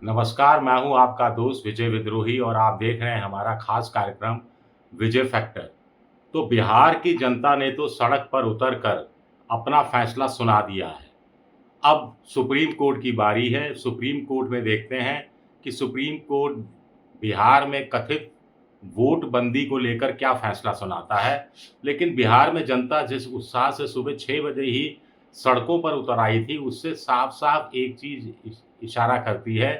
नमस्कार, मैं हूँ आपका दोस्त विजय विद्रोही और आप देख रहे हैं हमारा खास कार्यक्रम विजय फैक्टर। तो बिहार की जनता ने तो सड़क पर उतरकर अपना फैसला सुना दिया है। अब सुप्रीम कोर्ट की बारी है। सुप्रीम कोर्ट में देखते हैं कि सुप्रीम कोर्ट बिहार में कथित वोटबंदी को लेकर क्या फैसला सुनाता है। लेकिन बिहार में जनता जिस उत्साह से सुबह 6 बजे ही सड़कों पर उतर आई थी, उससे साफ-साफ एक चीज़ इशारा करती है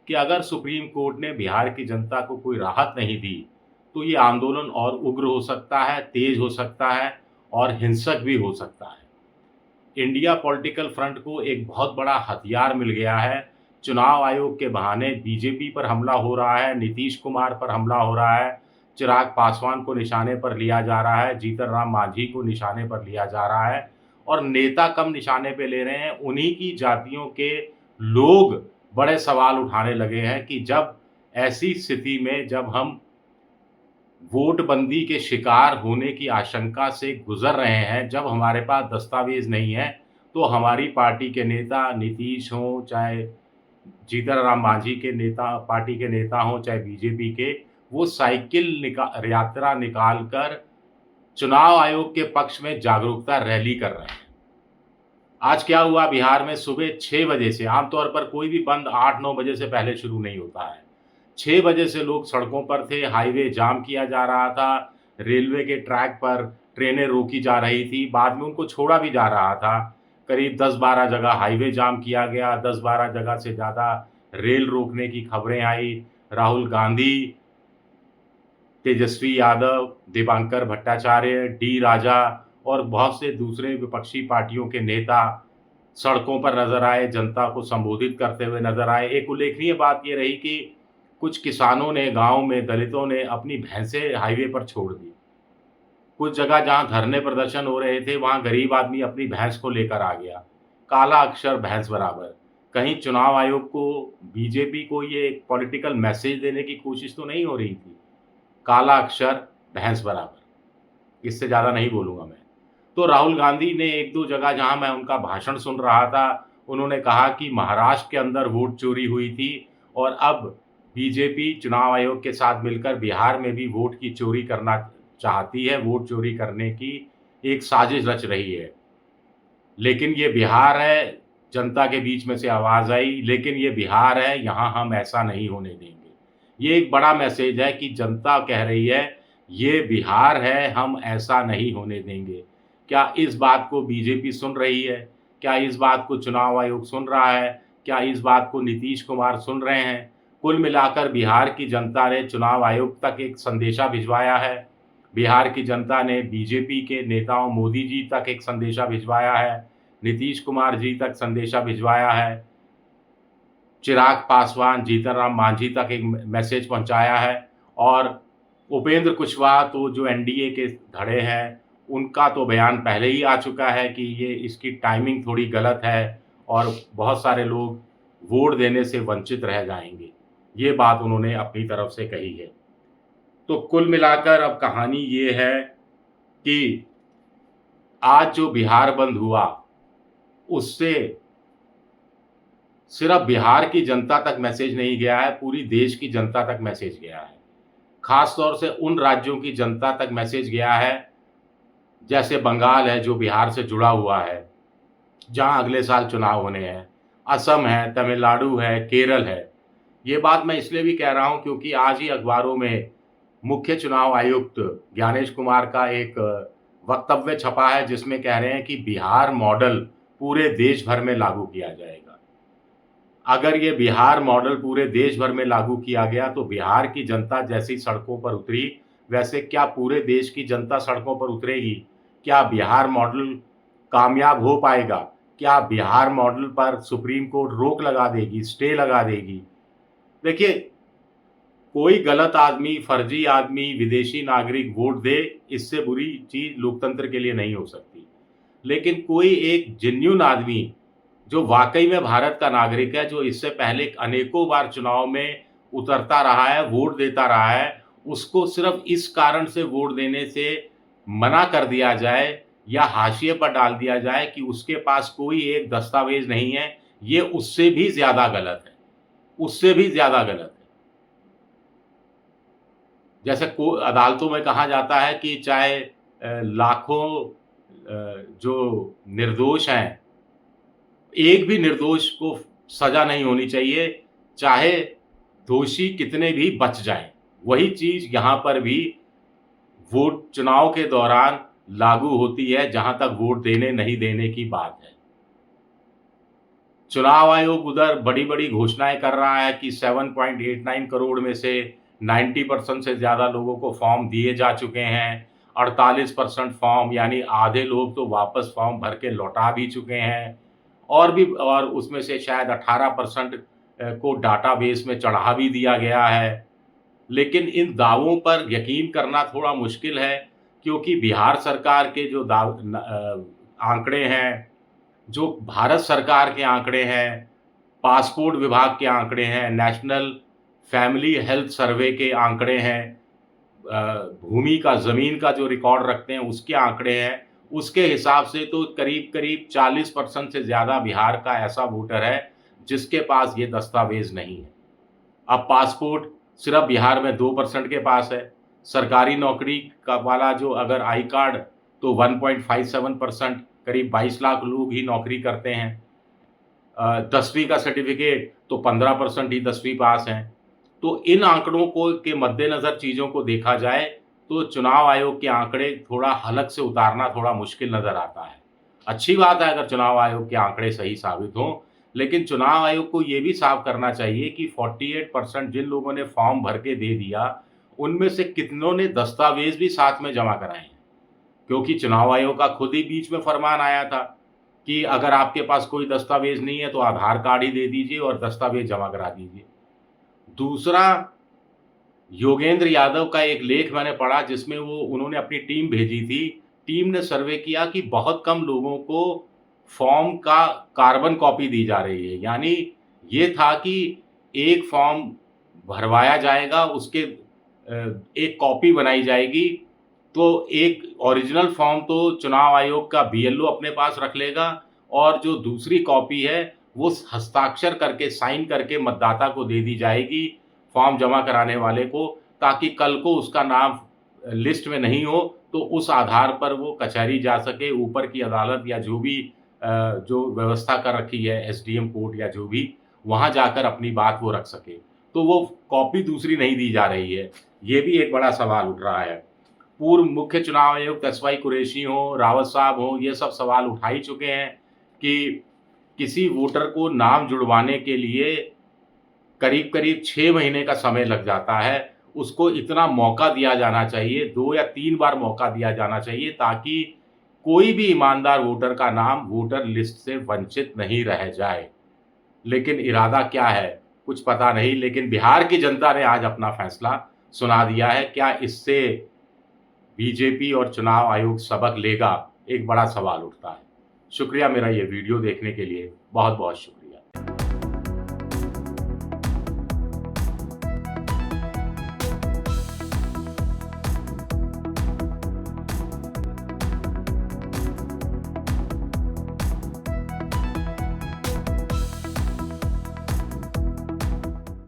कि अगर सुप्रीम कोर्ट ने बिहार की जनता को कोई राहत नहीं दी, तो ये आंदोलन और उग्र हो सकता है, तेज़ हो सकता है और हिंसक भी हो सकता है। इंडिया पॉलिटिकल फ्रंट को एक बहुत बड़ा हथियार मिल गया है। चुनाव आयोग के बहाने बीजेपी पर हमला हो रहा है, नीतीश कुमार पर हमला हो रहा है, चिराग पासवान को निशाने पर लिया जा रहा है, जीतन राम मांझी को निशाने पर लिया जा रहा है और नेता कम निशाने पे ले रहे हैं, उन्हीं की जातियों के लोग बड़े सवाल उठाने लगे हैं कि जब ऐसी स्थिति में जब हम वोटबंदी के शिकार होने की आशंका से गुज़र रहे हैं, जब हमारे पास दस्तावेज़ नहीं है, तो हमारी पार्टी के नेता नीतीश हों, चाहे जीतन राम मांझी के नेता पार्टी के नेता हों, चाहे बीजेपी के, वो साइकिल यात्रा निकाल कर चुनाव आयोग के पक्ष में जागरूकता रैली कर रहे हैं। आज क्या हुआ बिहार में सुबह 6 बजे से आमतौर पर कोई भी बंद 8-9 बजे से पहले शुरू नहीं होता है। 6 बजे से लोग सड़कों पर थे, हाईवे जाम किया जा रहा था, रेलवे के ट्रैक पर ट्रेनें रोकी जा रही थी, बाद में उनको छोड़ा भी जा रहा था। करीब 10-12 जगह हाईवे जाम किया गया, 10-12 जगह से ज़्यादा रेल रोकने की खबरें आई। राहुल गांधी, तेजस्वी यादव, दीपांकर भट्टाचार्य, डी राजा और बहुत से दूसरे विपक्षी पार्टियों के नेता सड़कों पर नजर आए, जनता को संबोधित करते हुए नजर आए। एक उल्लेखनीय बात ये रही कि कुछ किसानों ने, गाँव में दलितों ने अपनी भैंसें हाईवे पर छोड़ दी। कुछ जगह जहाँ धरने प्रदर्शन हो रहे थे, वहाँ गरीब आदमी अपनी भैंस को लेकर आ गया। काला अक्षर भैंस बराबर। कहीं चुनाव आयोग को, बीजेपी को ये एक पॉलिटिकल मैसेज देने की कोशिश तो नहीं हो रही थी? काला अक्षर भैंस बराबर। इससे ज़्यादा नहीं बोलूँगा मैं। तो राहुल गांधी ने 1-2 जगह जहाँ मैं उनका भाषण सुन रहा था, उन्होंने कहा कि महाराष्ट्र के अंदर वोट चोरी हुई थी और अब बीजेपी चुनाव आयोग के साथ मिलकर बिहार में भी वोट की चोरी करना चाहती है, वोट चोरी करने की एक साजिश रच रही है। लेकिन ये बिहार है, जनता के बीच में से आवाज़ आई, लेकिन ये बिहार है, यहाँ हम ऐसा नहीं होने देंगे। ये एक बड़ा मैसेज है कि जनता कह रही है, ये बिहार है, हम ऐसा नहीं होने देंगे। क्या इस बात को बीजेपी सुन रही है? क्या इस बात को चुनाव आयोग सुन रहा है? क्या इस बात को नीतीश कुमार सुन रहे हैं? कुल मिलाकर बिहार की जनता ने चुनाव आयोग तक एक संदेशा भिजवाया है। बिहार की जनता ने बीजेपी के नेताओं मोदी जी तक एक संदेशा भिजवाया है, नीतीश कुमार जी तक संदेशा भिजवाया है, चिराग पासवान, जीतन राम मांझी तक एक मैसेज पहुंचाया है और उपेंद्र कुशवाहा तो जो एनडीए के धड़े हैं, उनका तो बयान पहले ही आ चुका है कि ये इसकी टाइमिंग थोड़ी गलत है और बहुत सारे लोग वोट देने से वंचित रह जाएंगे। ये बात उन्होंने अपनी तरफ से कही है। तो कुल मिलाकर अब कहानी ये है कि आज जो बिहार बंद हुआ, उससे सिर्फ बिहार की जनता तक मैसेज नहीं गया है, पूरी देश की जनता तक मैसेज गया है। खास तौर से उन राज्यों की जनता तक मैसेज गया है, जैसे बंगाल है जो बिहार से जुड़ा हुआ है, जहाँ अगले साल चुनाव होने हैं, असम है, तमिलनाडु है, केरल है। ये बात मैं इसलिए भी कह रहा हूँ क्योंकि आज ही अखबारों में मुख्य चुनाव आयुक्त ज्ञानेश कुमार का एक वक्तव्य छपा है जिसमें कह रहे हैं कि बिहार मॉडल पूरे देश भर में लागू किया जाएगा। अगर ये बिहार मॉडल पूरे देश भर में लागू किया गया तो बिहार की जनता जैसी सड़कों पर उतरी, वैसे क्या पूरे देश की जनता सड़कों पर उतरेगी? क्या बिहार मॉडल कामयाब हो पाएगा? क्या बिहार मॉडल पर सुप्रीम कोर्ट रोक लगा देगी, स्टे लगा देगी? देखिए, कोई गलत आदमी, फर्जी आदमी, विदेशी नागरिक वोट दे, इससे बुरी चीज़ लोकतंत्र के लिए नहीं हो सकती। लेकिन कोई एक जेन्युइन आदमी जो वाक़ई में भारत का नागरिक है, जो इससे पहले अनेकों बार चुनाव में उतरता रहा है, वोट देता रहा है, उसको सिर्फ़ इस कारण से वोट देने से मना कर दिया जाए या हाशिए पर डाल दिया जाए कि उसके पास कोई एक दस्तावेज़ नहीं है, ये उससे भी ज़्यादा गलत है। उससे भी ज़्यादा गलत है। जैसे को अदालतों में कहा जाता है कि चाहे लाखों जो निर्दोष हैं, एक भी निर्दोष को सज़ा नहीं होनी चाहिए, चाहे दोषी कितने भी बच जाएँ। वही चीज़ यहाँ पर भी वोट चुनाव के दौरान लागू होती है, जहाँ तक वोट देने नहीं देने की बात है। चुनाव आयोग उधर बड़ी-बड़ी घोषणाएँ कर रहा है कि 7.89 करोड़ में से 90% से ज़्यादा लोगों को फॉर्म दिए जा चुके हैं। 48% फॉर्म यानी आधे लोग तो वापस फॉर्म भर के लौटा भी चुके हैं और उसमें से शायद 18% को डाटाबेस में चढ़ा भी दिया गया है। लेकिन इन दावों पर यकीन करना थोड़ा मुश्किल है, क्योंकि बिहार सरकार के जो आंकड़े हैं, जो भारत सरकार के आंकड़े हैं, पासपोर्ट विभाग के आंकड़े हैं, नेशनल फैमिली हेल्थ सर्वे के आंकड़े हैं, भूमि का ज़मीन का जो रिकॉर्ड रखते हैं उसके आंकड़े हैं, उसके हिसाब से तो करीब-करीब 40% से ज़्यादा बिहार का ऐसा वोटर है जिसके पास ये दस्तावेज़ नहीं है। अब पासपोर्ट सिर्फ बिहार में 2% के पास है। सरकारी नौकरी का वाला जो अगर आई कार्ड तो 1.57% करीब 22 लाख लोग ही नौकरी करते हैं। 10वीं का सर्टिफ़िकेट तो 15% ही 10वीं पास हैं। तो इन आंकड़ों को के मद्देनज़र चीज़ों को देखा जाए तो चुनाव आयोग के आंकड़े थोड़ा हलक से उतारना थोड़ा मुश्किल नज़र आता है। अच्छी बात है अगर चुनाव आयोग के आंकड़े सही साबित हों, लेकिन चुनाव आयोग को ये भी साफ करना चाहिए कि 48% जिन लोगों ने फॉर्म भर के दे दिया, उनमें से कितनों ने दस्तावेज़ भी साथ में जमा कराए हैं। क्योंकि चुनाव आयोग का खुद ही बीच में फरमान आया था कि अगर आपके पास कोई दस्तावेज़ नहीं है तो आधार कार्ड ही दे दीजिए और दस्तावेज़ जमा करा दीजिए। दूसरा, योगेंद्र यादव का एक लेख मैंने पढ़ा जिसमें उन्होंने अपनी टीम भेजी थी। टीम ने सर्वे किया कि बहुत कम लोगों को फॉर्म का कार्बन कॉपी दी जा रही है। यानी ये था कि एक फॉर्म भरवाया जाएगा, उसके एक कॉपी बनाई जाएगी, तो एक ओरिजिनल फॉर्म तो चुनाव आयोग का बीएलओ अपने पास रख लेगा और जो दूसरी कॉपी है वो हस्ताक्षर करके साइन करके मतदाता को दे दी जाएगी, फॉर्म जमा कराने वाले को, ताकि कल को उसका नाम लिस्ट में नहीं हो तो उस आधार पर वो कचहरी जा सके, ऊपर की अदालत या जो भी जो व्यवस्था कर रखी है एसडीएम कोर्ट या जो भी, वहाँ जाकर अपनी बात वो रख सके। तो वो कॉपी दूसरी नहीं दी जा रही है, ये भी एक बड़ा सवाल उठ रहा है। पूर्व मुख्य चुनाव आयुक्त एसवाई कुरैशी हों, रावत साहब हों, ये सब सवाल उठा ही चुके हैं कि किसी वोटर को नाम जुड़वाने के लिए करीब-करीब 6 महीने का समय लग जाता है। उसको इतना मौका दिया जाना चाहिए, 2 या 3 बार मौका दिया जाना चाहिए ताकि कोई भी ईमानदार वोटर का नाम वोटर लिस्ट से वंचित नहीं रह जाए। लेकिन इरादा क्या है, कुछ पता नहीं, लेकिन बिहार की जनता ने आज अपना फैसला सुना दिया है। क्या इससे बीजेपी और चुनाव आयोग सबक लेगा? एक बड़ा सवाल उठता है। शुक्रिया मेरा ये वीडियो देखने के लिए, बहुत-बहुत शुक्रिया।